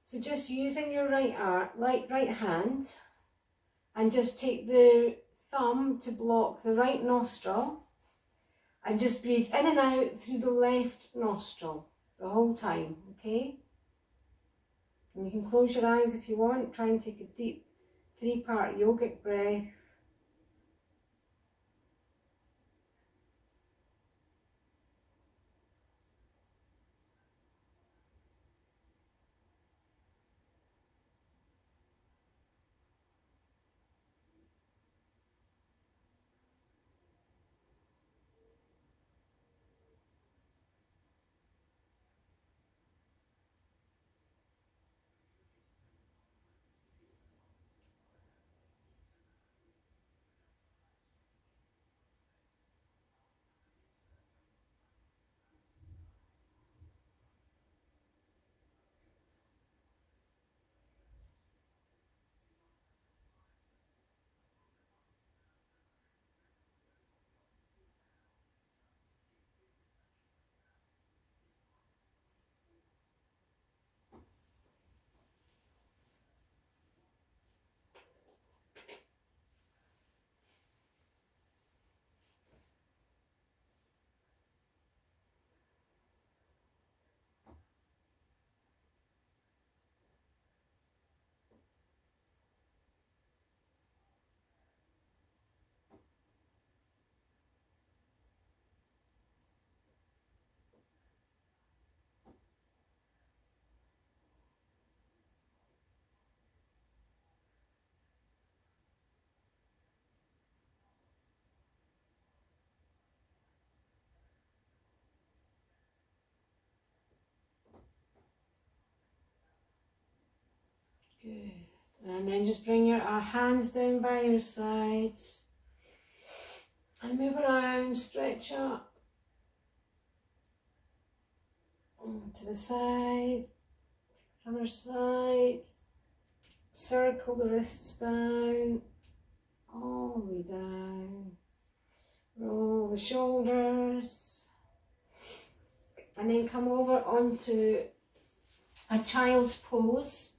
So just using your right hand, and just take the thumb to block the right nostril, and just breathe in and out through the left nostril the whole time, okay? And you can close your eyes if you want. Try and take a deep 3-part yogic breath. Good. And then just bring your hands down by your sides and move around, stretch up to the side, other side, circle the wrists down, all the way down, roll the shoulders, and then come over onto a child's pose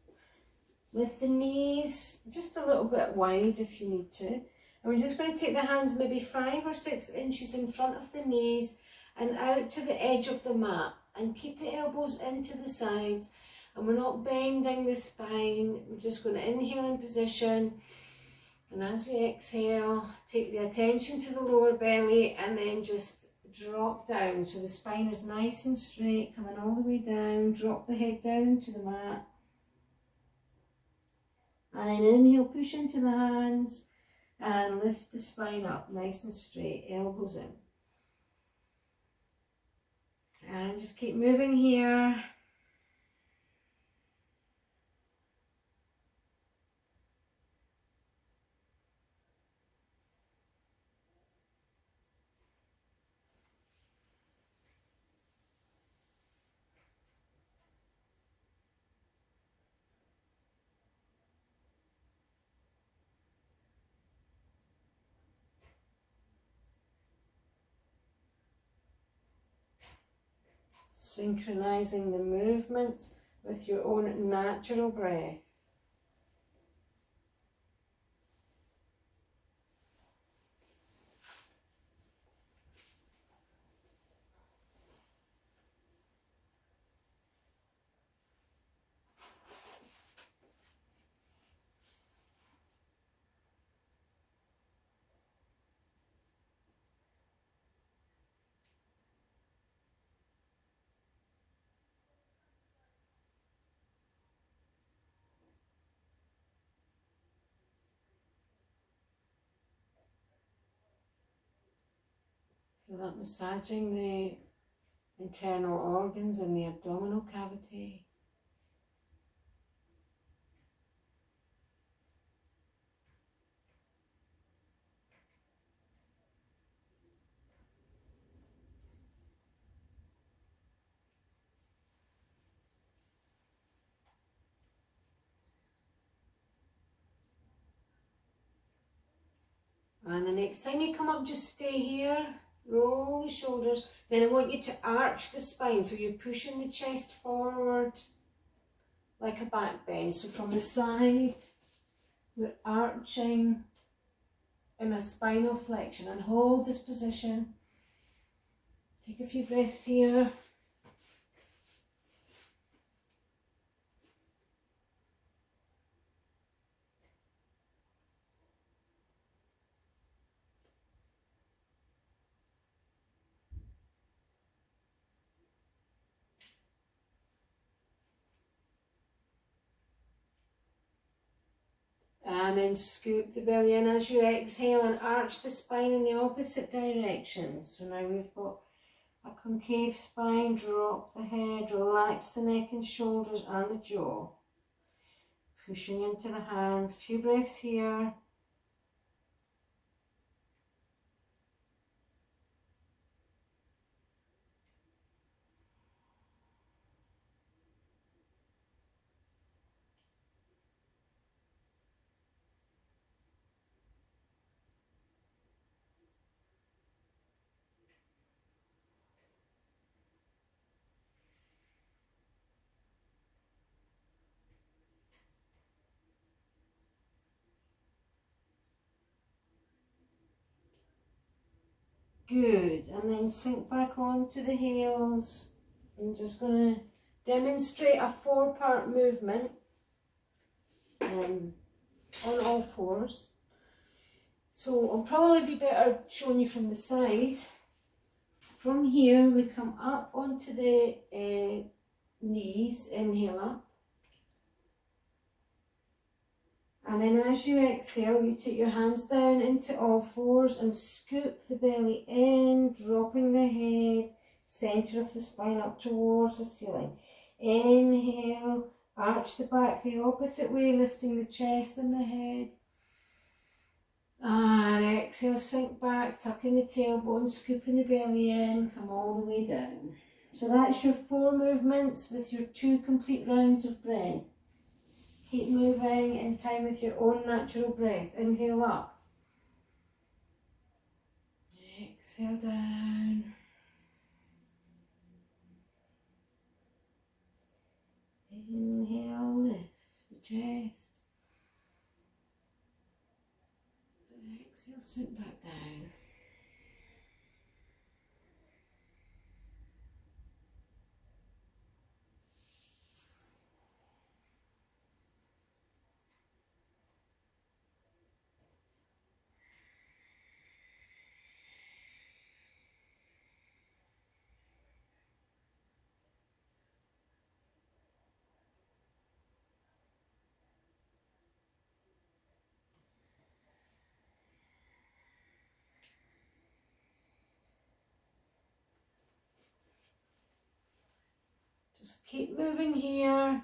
with the knees just a little bit wide if you need to. And we're just going to take the hands maybe 5 or 6 inches in front of the knees and out to the edge of the mat, and keep the elbows into the sides, and we're not bending the spine. We're just going to inhale in position, and as we exhale, take the attention to the lower belly and then just drop down. So the spine is nice and straight, coming all the way down. Drop the head down to the mat. And then inhale, push into the hands and lift the spine up nice and straight, elbows in. And just keep moving here. Synchronizing the movements with your own natural breath. Feel that massaging the internal organs in the abdominal cavity. And the next time you come up, just stay here, roll the shoulders. Then I want you to arch the spine, so you're pushing the chest forward. like a back bend. So from the side, we're arching in a spinal flexion, and hold this position. Take a few breaths here. And then scoop the belly in as you exhale and arch the spine in the opposite direction. So now we've got a concave spine. Drop the head, relax the neck and shoulders and the jaw. Pushing into the hands. A few breaths here. Good, and then sink back onto the heels. I'm just going to demonstrate a 4-part movement on all fours. So I'll probably be better showing you from the side. From here we come up onto the knees, inhale up. And then as you exhale, you take your hands down into all fours and scoop the belly in, dropping the head, centre of the spine up towards the ceiling. Inhale, arch the back the opposite way, lifting the chest and the head. And exhale, sink back, tucking the tailbone, scooping the belly in, come all the way down. So that's your 4 movements with your 2 complete rounds of breath. Keep moving in time with your own natural breath. Inhale up. Exhale down. Inhale, lift the chest. Exhale, sink back down. Just keep moving here.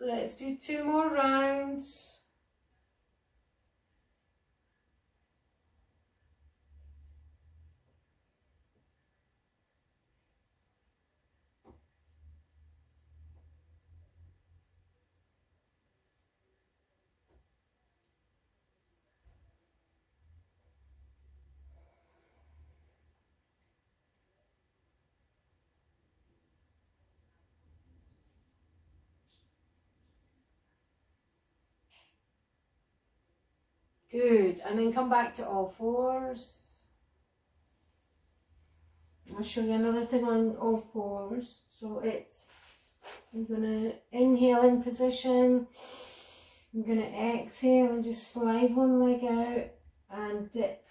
Let's do 2 more rounds. Good, and then come back to all fours. I'll show you another thing on all fours. So I'm going to inhale in position. I'm going to exhale and just slide one leg out and dip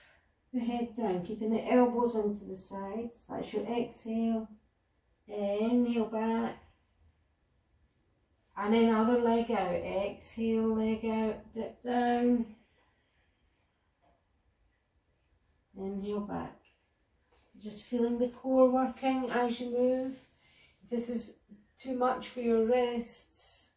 the head down, keeping the elbows into the sides. That's your exhale. Inhale back. And then other leg out. Exhale, leg out, dip down. Inhale back. Just feeling the core working as you move. If this is too much for your wrists,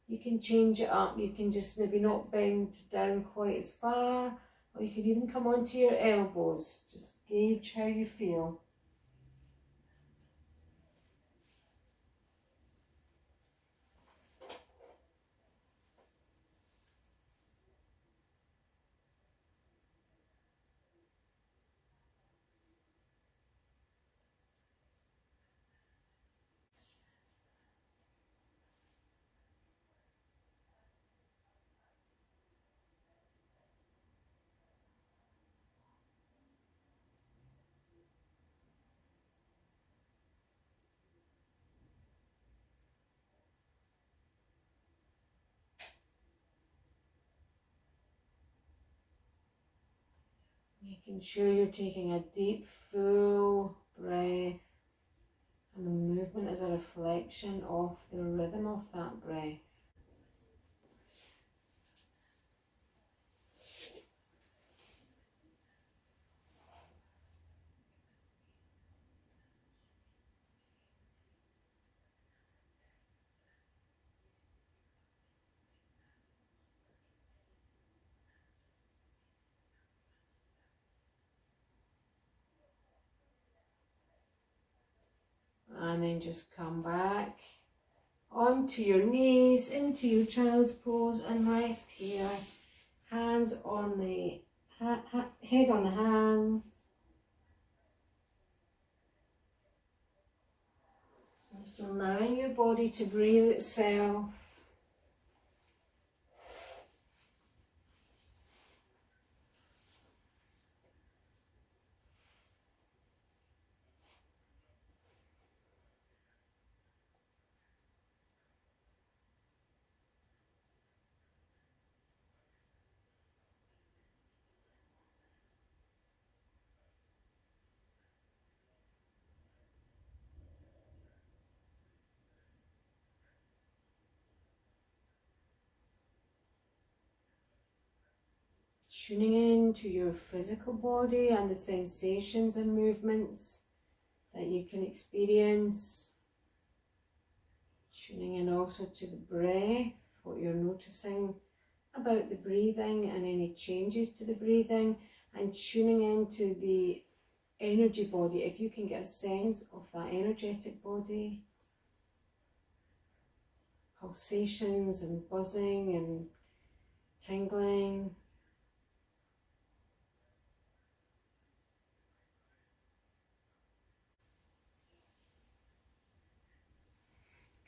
you can change it up. You can just maybe not bend down quite as far, or you can even come onto your elbows. Just gauge how you feel. Making sure you're taking a deep, full breath, and the movement is a reflection of the rhythm of that breath. And then just come back onto your knees, into your child's pose, and rest here. Hands on the head on the hands. Just allowing your body to breathe itself. Tuning in to your physical body and the sensations and movements that you can experience. Tuning in also to the breath, what you're noticing about the breathing and any changes to the breathing, and tuning into the energy body, if you can get a sense of that energetic body. Pulsations and buzzing and tingling.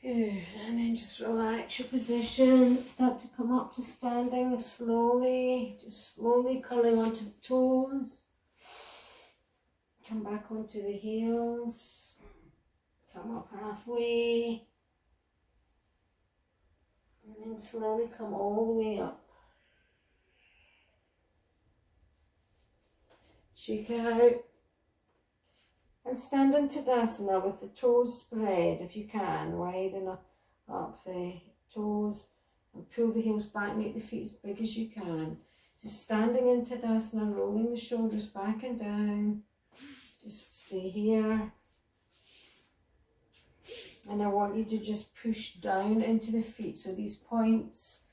Good, and then just relax your position, start to come up to standing slowly, just slowly curling onto the toes, come back onto the heels, come up halfway, and then slowly come all the way up. Shake out. And stand in Tadasana with the toes spread, if you can, widen up the toes, and pull the heels back, make the feet as big as you can. Just standing in Tadasana, rolling the shoulders back and down. Just stay here. And I want you to just push down into the feet. So these points,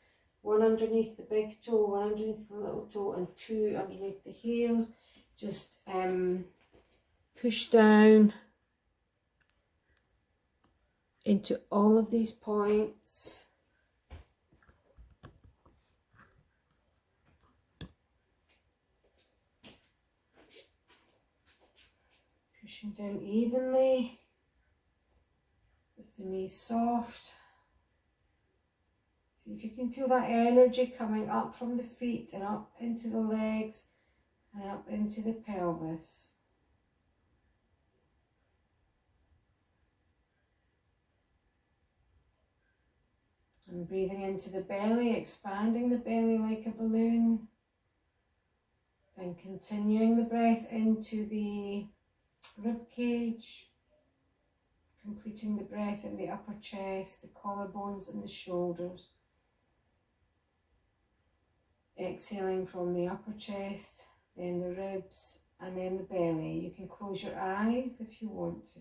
one underneath the big toe, one underneath the little toe, and two underneath the heels. Just push down into all of these points. Pushing down evenly with the knees soft. See if you can feel that energy coming up from the feet and up into the legs and up into the pelvis. And breathing into the belly, expanding the belly like a balloon. And continuing the breath into the rib cage. completing the breath in the upper chest, the collarbones and the shoulders. Exhaling from the upper chest, then the ribs and then the belly. You can close your eyes if you want to.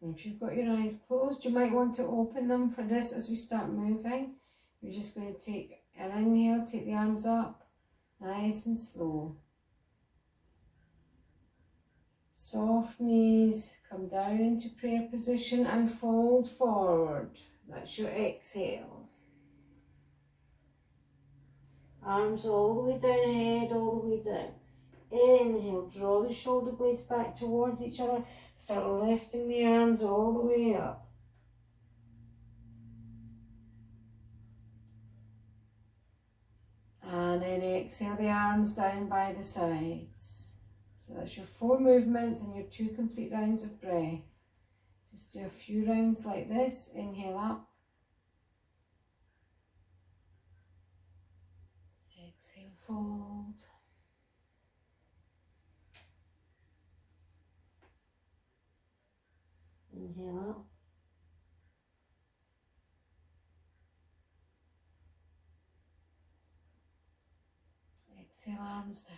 And if you've got your eyes closed, you might want to open them for this as we start moving. You're just going to take an inhale, take the arms up, nice and slow. Soft knees, come down into prayer position and fold forward. That's your exhale. Arms all the way down ahead, all the way down. Inhale, draw the shoulder blades back towards each other. Start lifting the arms all the way up. And then exhale the arms down by the sides. So that's your 4 movements and your 2 complete rounds of breath. Just do a few rounds like this. Inhale up. Exhale, fold. Inhale up. Exhale, arms down.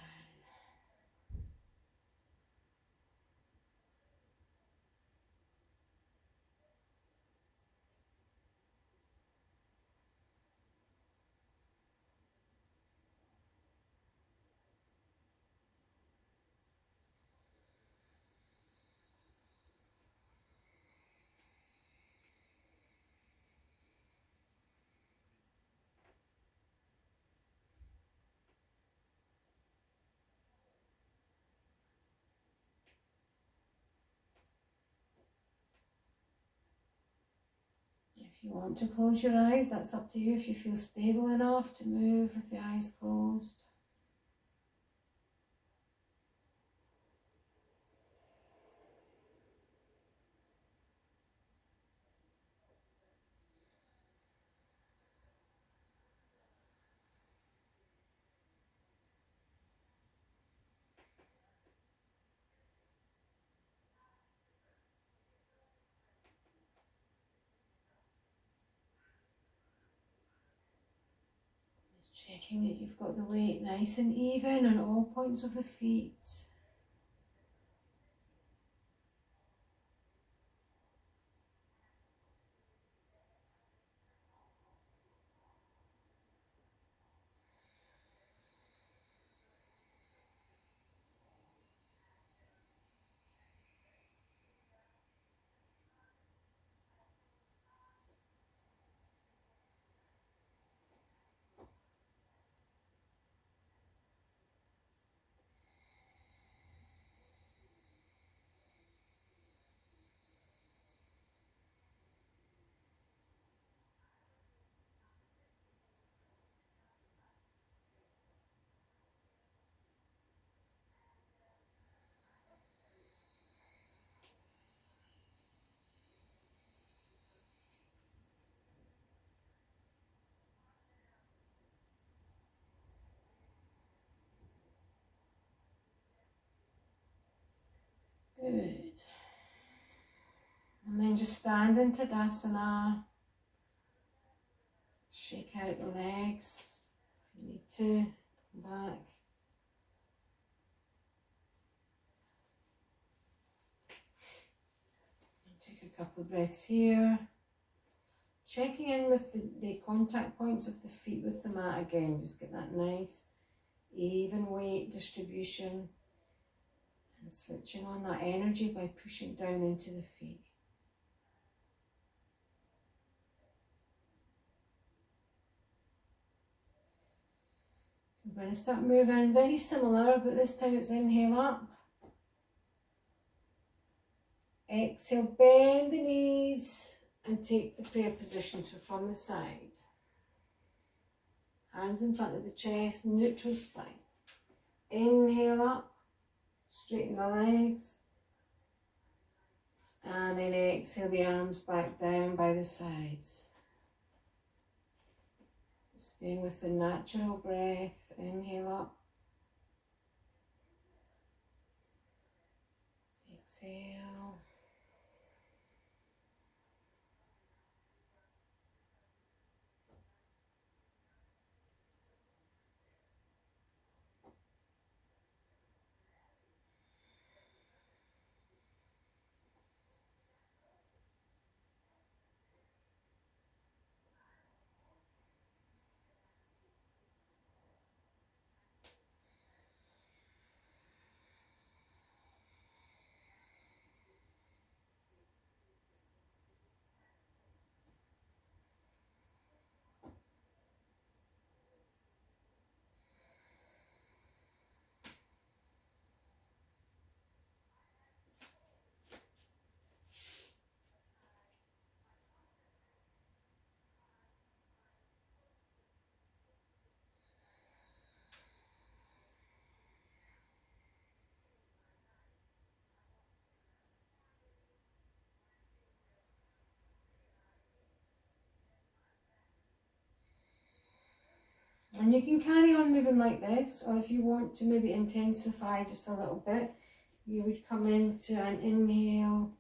If you want to close your eyes, that's up to you if you feel stable enough to move with the eyes closed. Checking that you've got the weight nice and even on all points of the feet. Good. And then just stand in Tadasana. Shake out the legs if you need to. Come back. And take a couple of breaths here. Checking in with the contact points of the feet with the mat again. Just get that nice, even weight distribution. And switching on that energy by pushing down into the feet. We're going to start moving very similar, but this time it's inhale up, Exhale, bend the knees and take the prayer position, so from the side. Hands in front of the chest, neutral spine. Inhale up, straighten the legs. And then exhale the arms back down by the sides. Staying with the natural breath. Inhale up. Exhale. And you can carry on moving like this, or if you want to maybe intensify just a little bit, you would come into an inhale,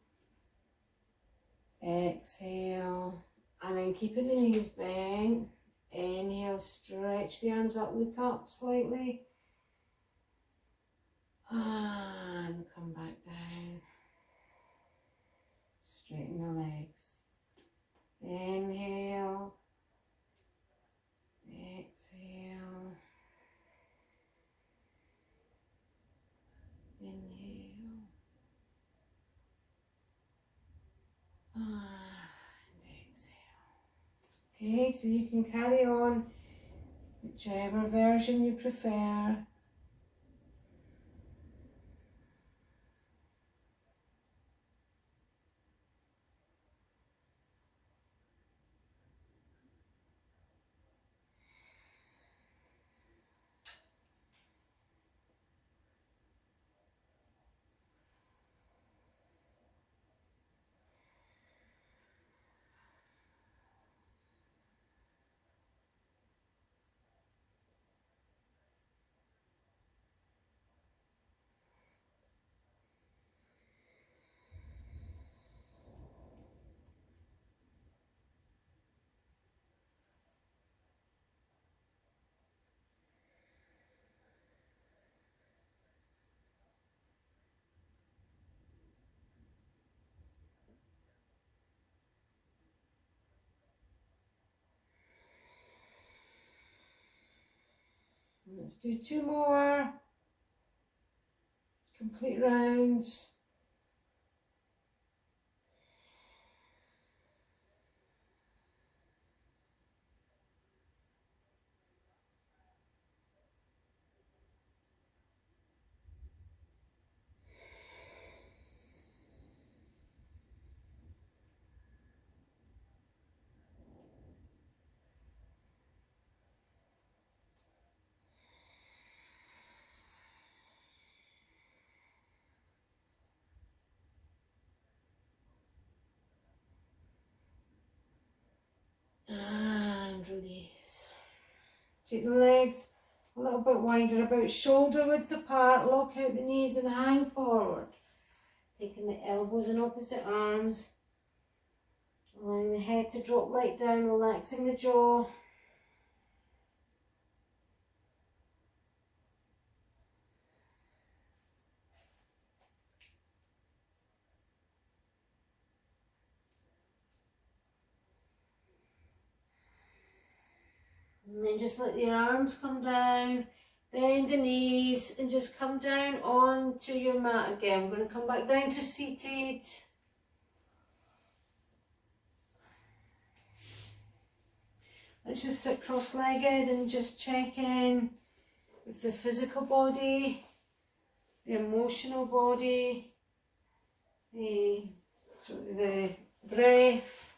exhale, and then keeping the knees bent. Inhale, stretch the arms up, look up slightly, and come back down. Straighten the legs. Inhale, exhale, inhale, and exhale. Okay, so you can carry on whichever version you prefer. Let's do 2 more complete rounds. And release. Take the legs a little bit wider, about shoulder width apart. Lock out the knees and hang forward. Taking the elbows in opposite arms. Allowing the head to drop right down, relaxing the jaw. And then just let your arms come down, bend the knees, and just come down onto your mat again. We're going to come back down to seated. Let's just sit cross-legged and just check in with the physical body, the emotional body, the So the breath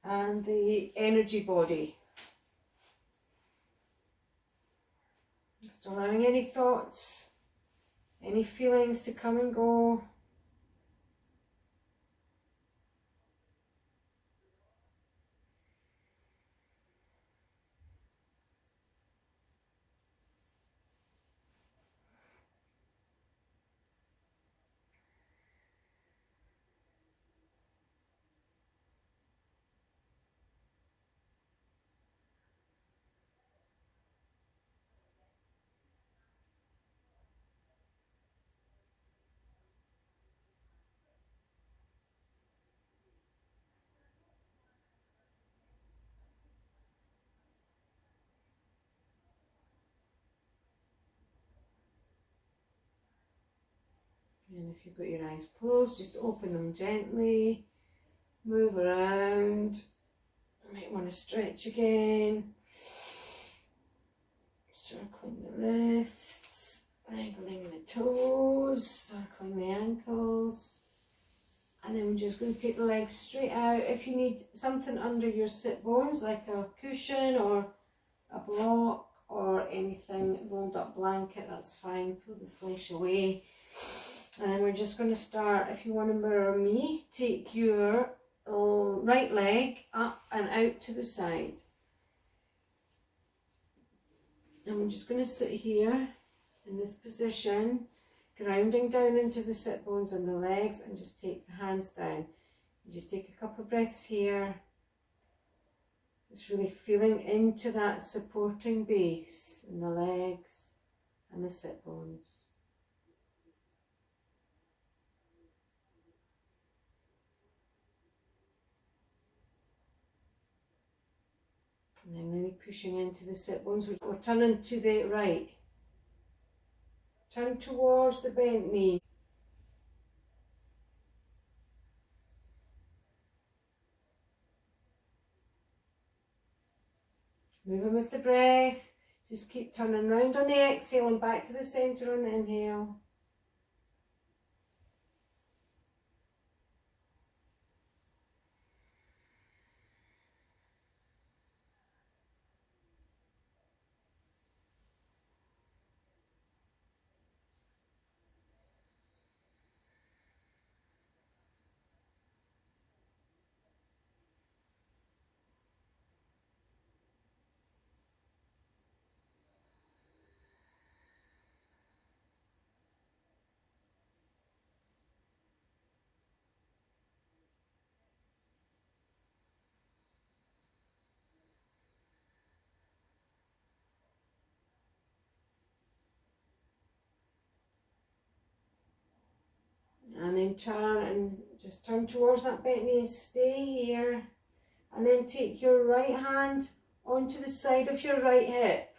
and the energy body. Just allowing any thoughts, any feelings to come and go. And if you've got your eyes closed, just open them gently, move around. You might want to stretch again. Circling the wrists, wiggling the toes, circling the ankles. And then we're just going to take the legs straight out. If you need something under your sit bones, like a cushion or a block or anything, rolled up blanket, that's fine. Pull the flesh away. And then we're just going to start, if you want to mirror me, take your right leg up and out to the side. And we're just going to sit here in this position, grounding down into the sit bones and the legs, and just take the hands down. You just take a couple of breaths here, just really feeling into that supporting base in the legs and the sit bones. And then really pushing into the sit bones. We're turning to the right. Turn towards the bent knee. Moving with the breath. Just keep turning round on the exhale and back to the centre on the inhale. And then turn and just turn towards that bent knee and stay here. And then take your right hand onto the side of your right hip.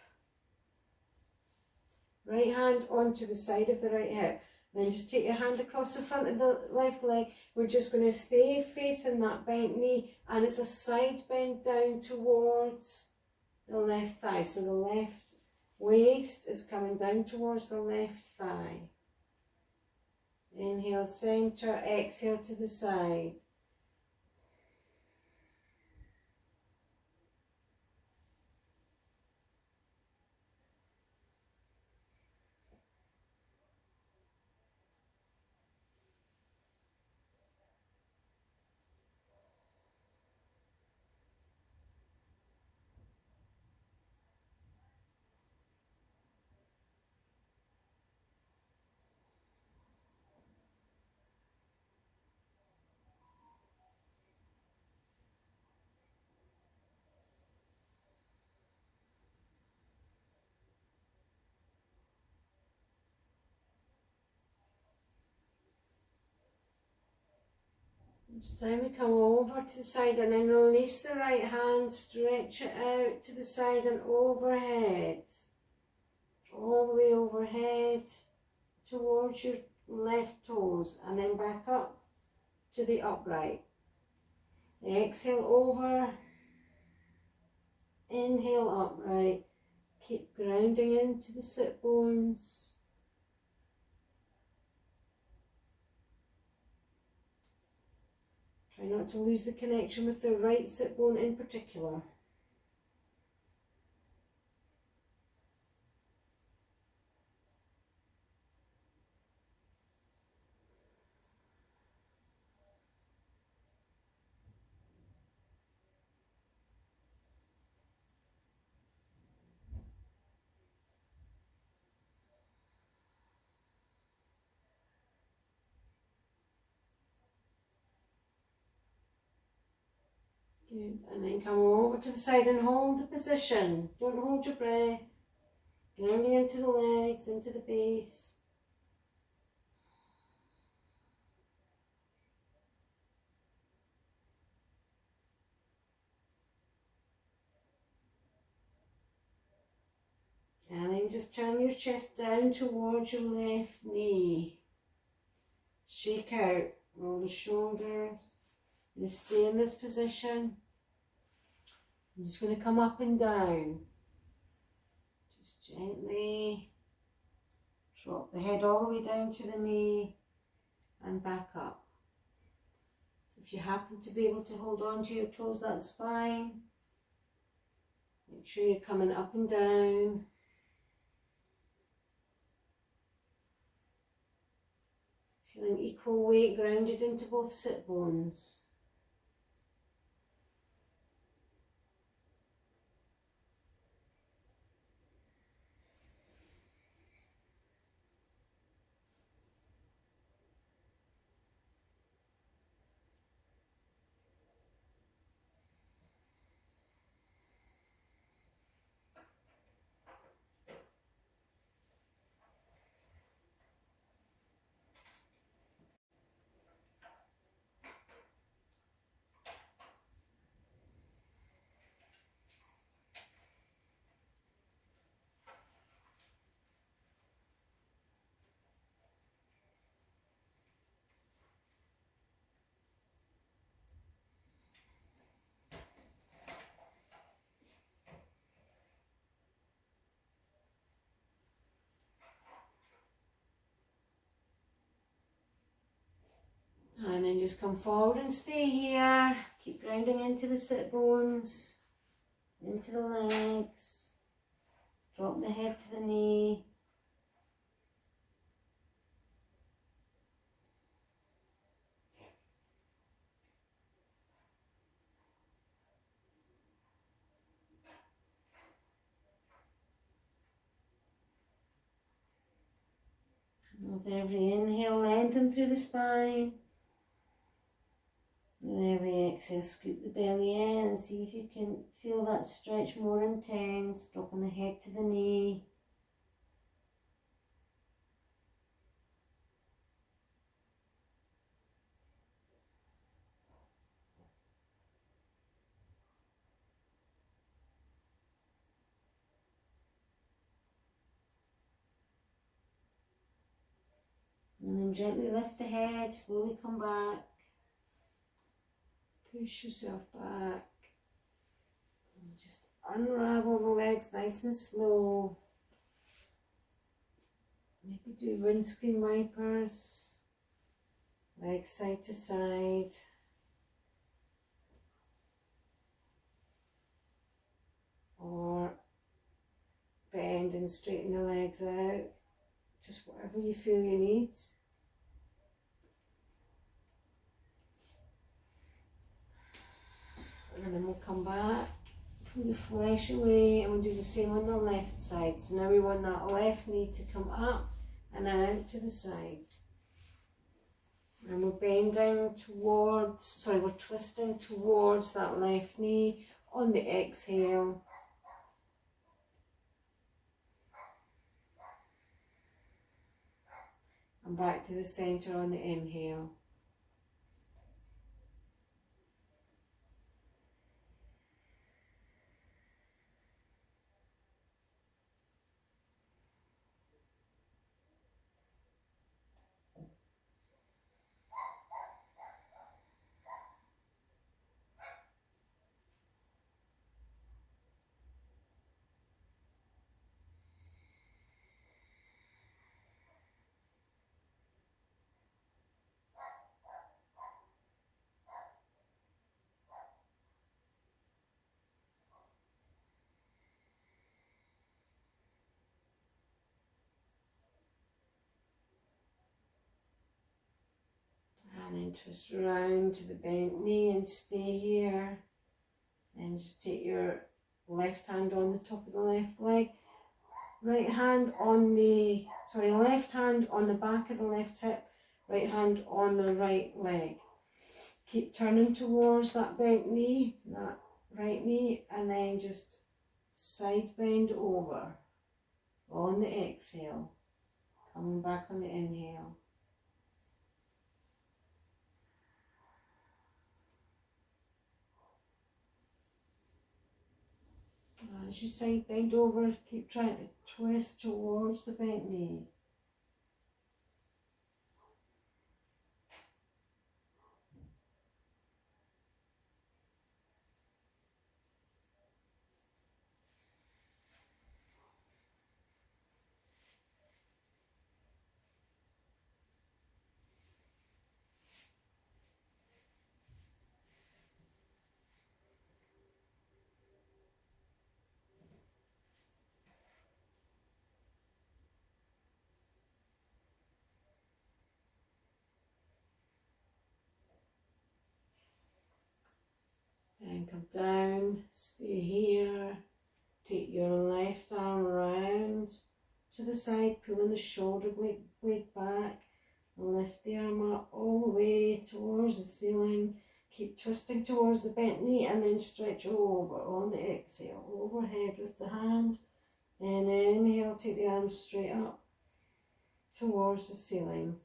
Right hand onto the side of the right hip. And then just take your hand across the front of the left leg. We're just going to stay facing that bent knee, and it's a side bend down towards the left thigh. So the left waist is coming down towards the left thigh. Inhale, centre, exhale to the side. Each time we come over to the side and then release the right hand, stretch it out to the side and overhead. All the way overhead towards your left toes, and then back up to the upright. Exhale over, inhale upright. Keep grounding into the sit bones. Try not to lose the connection with the right sit bone in particular. Good. And then come over to the side and hold the position. Don't hold your breath. Grounding into the legs, into the base. And then just turn your chest down towards your left knee. Shake out, roll the shoulders. You stay in this position. I'm just going to come up and down. Just gently drop the head all the way down to the knee and back up. So if you happen to be able to hold on to your toes, that's fine. Make sure you're coming up and down. Feeling equal weight grounded into both sit bones. And then just come forward and stay here. Keep grounding into the sit bones, into the legs. Drop the head to the knee. With every inhale, lengthen through the spine. With every exhale, scoop the belly in and see if you can feel that stretch more intense. Dropping the head to the knee. And then gently lift the head, slowly come back. Push yourself back. And just unravel the legs nice and slow. Maybe do windscreen wipers. Legs side to side. Or bend and straighten the legs out. Just whatever you feel you need. And then we'll come back, pull the flesh away, and we'll do the same on the left side. So now we want that left knee to come up and out to the side. And we're bending towards, we're twisting towards that left knee on the exhale. And back to the centre on the inhale. And then twist around to the bent knee and stay here. Then just take your left hand on the top of the left leg. Right hand on the, left hand on the back of the left hip. Right hand on the right leg. Keep turning towards that bent knee, that right knee, and then just side bend over on the exhale. Coming back on the inhale. As you side bend over, keep trying to twist towards the bent knee. Then come down, stay here, take your left arm round to the side, pulling the shoulder blade back, lift the arm up all the way towards the ceiling, keep twisting towards the bent knee and then stretch over on the exhale, overhead with the hand, and inhale, take the arms straight up towards the ceiling.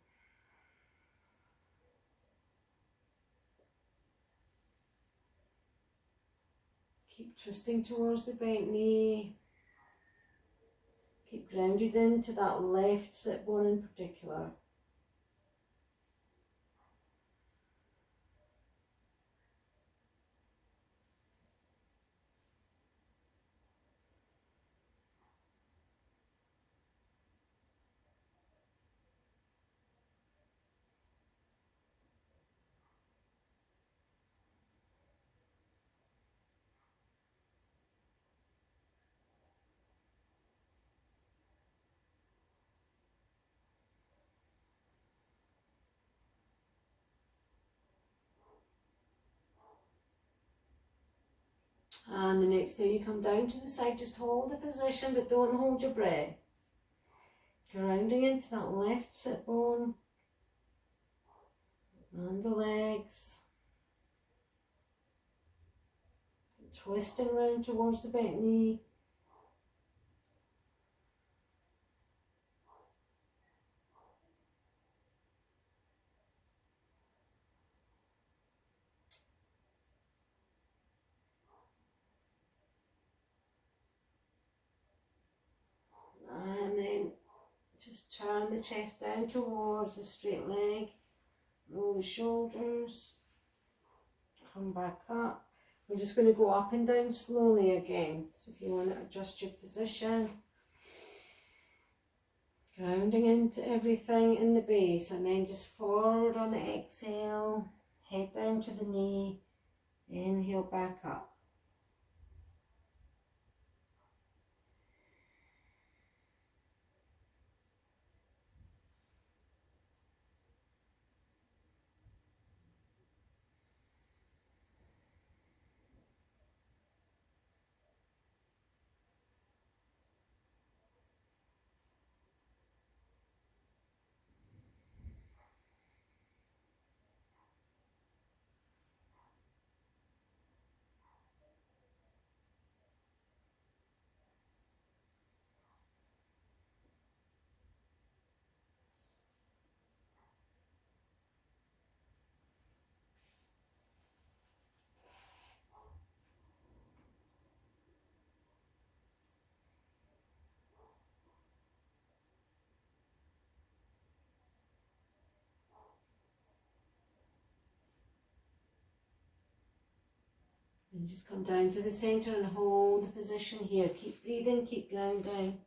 Keep twisting towards the bent knee. Keep grounded into that left sit bone in particular. And the next time you come down to the side, just hold the position but don't hold your breath. Grounding into that left sit bone and the legs. Twisting round towards the bent knee. And then just turn the chest down towards the straight leg. Roll the shoulders. Come back up. We're just going to go up and down slowly again. So if you want to adjust your position. Grounding into everything in the base and then just forward on the exhale. Head down to the knee. Inhale back up. And just come down to the centre and hold the position here. Keep breathing, keep grounding.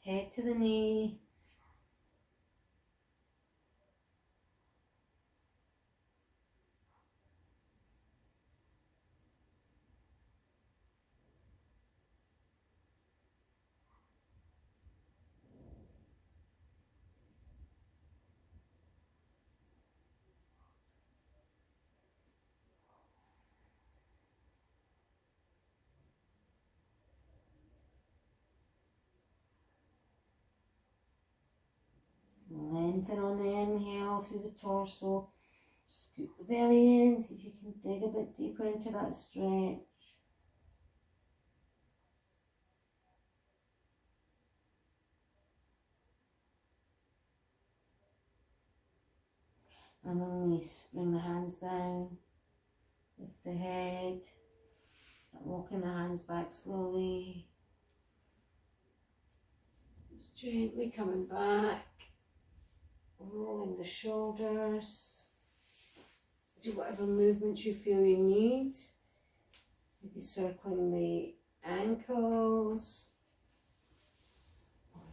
Head to the knee. Lengthen on the inhale through the torso. Scoot the belly in, see if you can dig a bit deeper into that stretch. And release. Bring the hands down. Lift the head. Start walking the hands back slowly. Just gently coming back. Rolling the shoulders. Do whatever movements you feel you need. Maybe circling the ankles,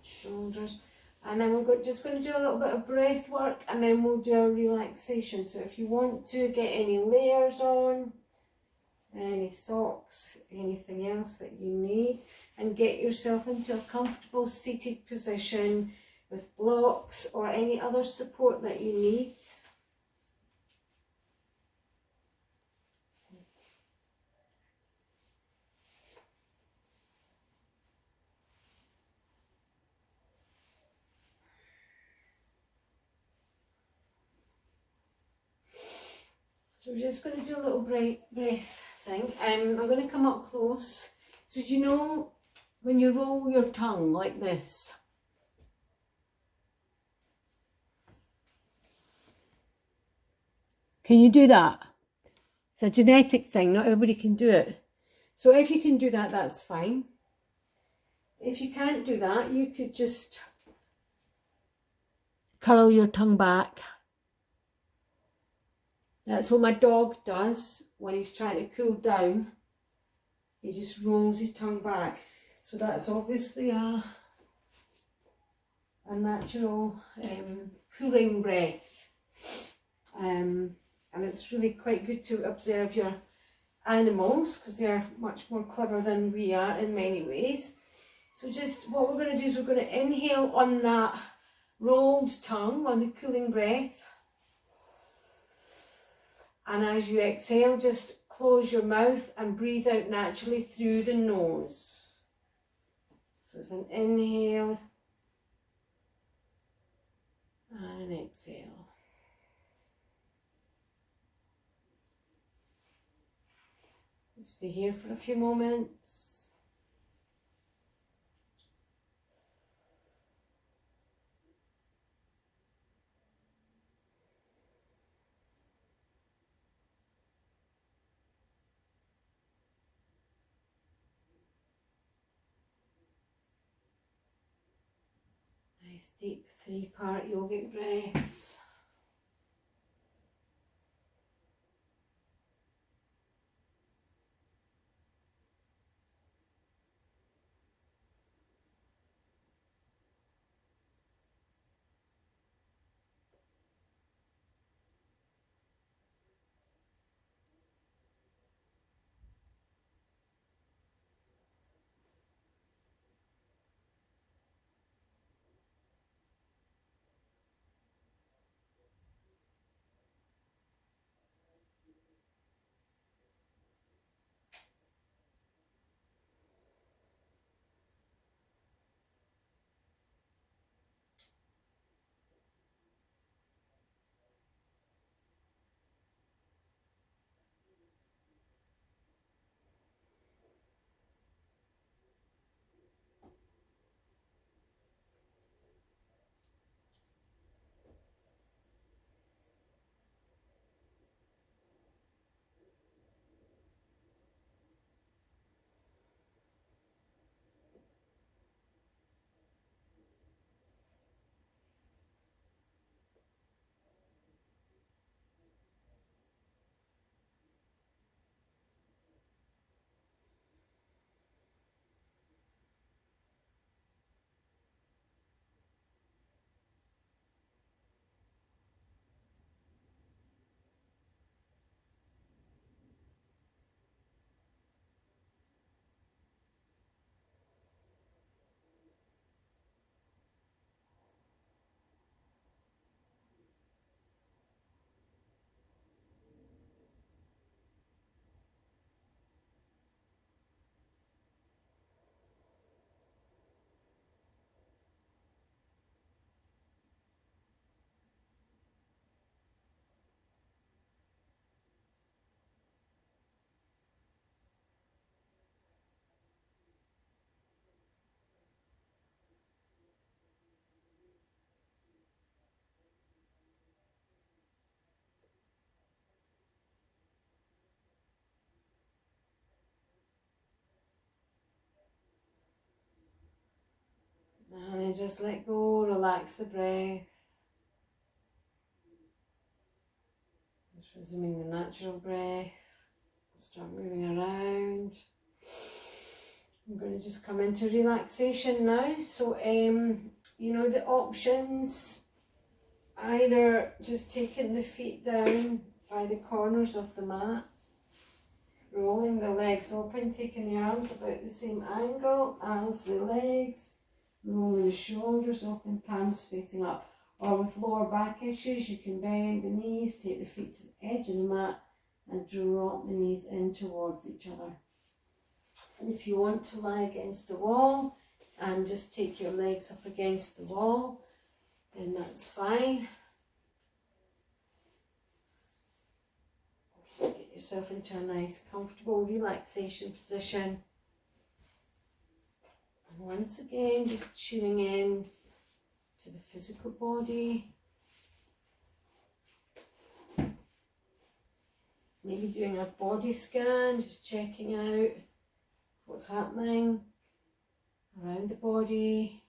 shoulders. And then we're just going to do a little bit of breath work, and then we'll do a relaxation. So if you want to get any layers on, any socks, anything else that you need, and get yourself into a comfortable seated position with blocks or any other support that you need. So we're just going to do a little breath thing. I'm going to come up close. So do you know when you roll your tongue like this? Can you do that? It's a genetic thing, not everybody can do it. So if you can do that, that's fine. If you can't do that, you could just curl your tongue back. That's what my dog does when he's trying to cool down. He just rolls his tongue back. So that's obviously a natural cooling breath. And it's really quite good to observe your animals because they're much more clever than we are in many ways. So just what we're going to do is we're going to inhale on that rolled tongue, on the cooling breath. And as you exhale, just close your mouth and breathe out naturally through the nose. So it's an inhale and an exhale. Stay here for a few moments. Nice deep 3-part yogic breaths. And just let go, relax the breath. Just resuming the natural breath. Start moving around. I'm going to just come into relaxation now. So, you know the options. Either just taking the feet down by the corners of the mat, rolling the legs open, taking the arms about the same angle as the legs, rolling the shoulders open, palms facing up. Or with lower back issues, you can bend the knees, take the feet to the edge of the mat and drop the knees in towards each other. And if you want to lie against the wall and just take your legs up against the wall, then that's fine. Just get yourself into a nice, comfortable relaxation position. And once again, just tuning in to the physical body. Maybe doing a body scan, just checking out what's happening around the body.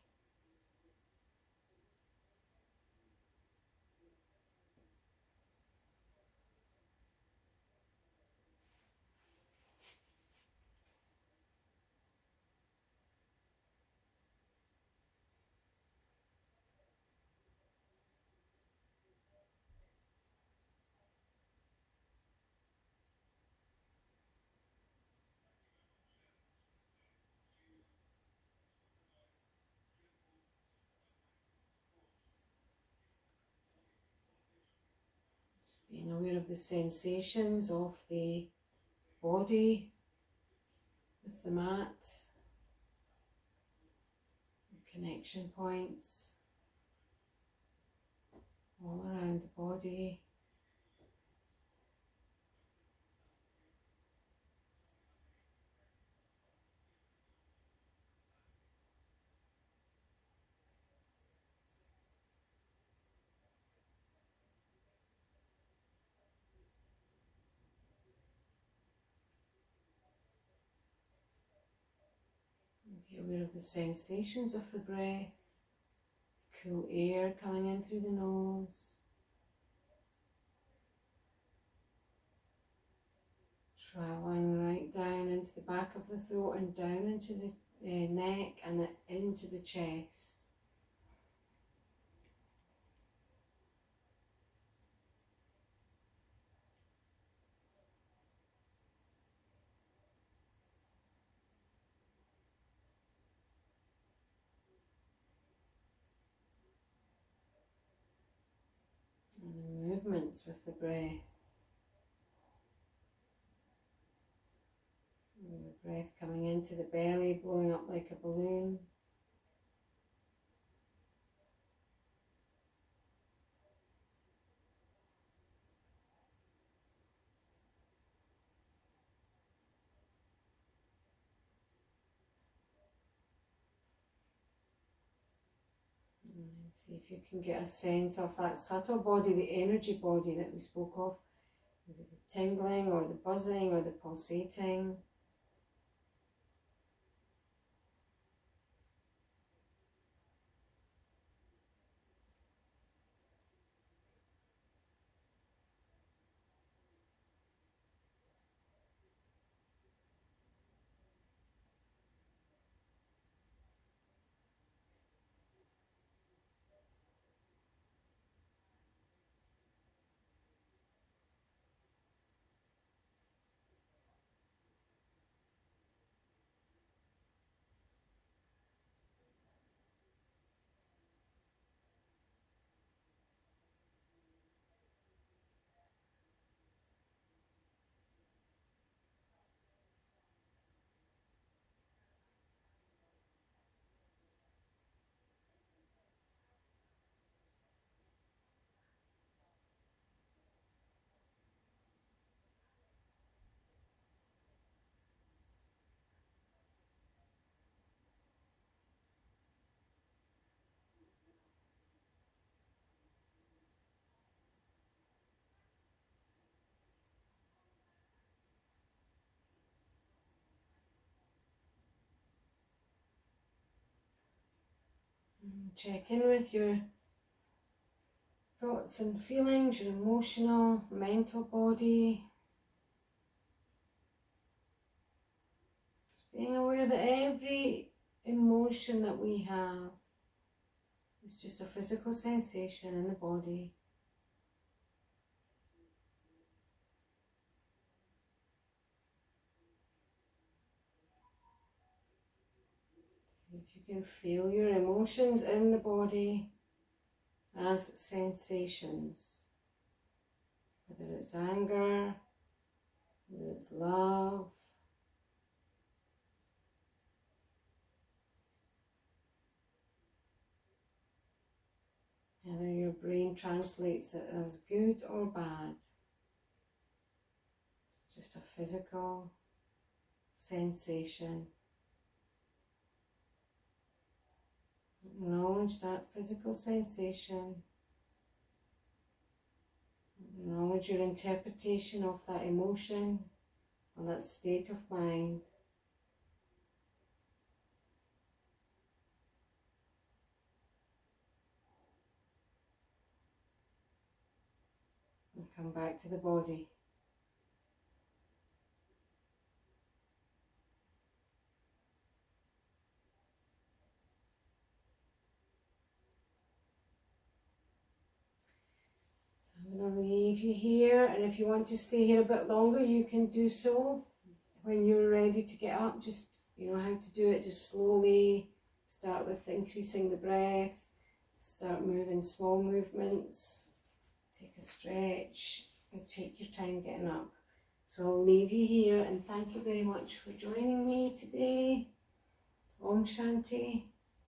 Being aware of the sensations of the body with the mat, the connection points all around the body. Be aware of the sensations of the breath, cool air coming in through the nose, travelling right down into the back of the throat and down into the neck and into the chest. And the movements with the breath. And the breath coming into the belly, blowing up like a balloon. And see if you can get a sense of that subtle body, the energy body that we spoke of, the tingling or the buzzing or the pulsating. Check in with your thoughts and feelings, your emotional, mental body. Just being aware that every emotion that we have is just a physical sensation in the body. See if you can feel your emotions in the body as sensations. Whether it's anger, whether it's love, whether your brain translates it as good or bad. It's just a physical sensation. Acknowledge that physical sensation. Acknowledge your interpretation of that emotion or that state of mind. And come back to the body. I'm going to leave you here, and if you want to stay here a bit longer, you can do so. When you're ready to get up, just, you know how to do it, just slowly start with increasing the breath, start moving small movements, take a stretch, and take your time getting up. So I'll leave you here, and thank you very much for joining me today. Om Shanti.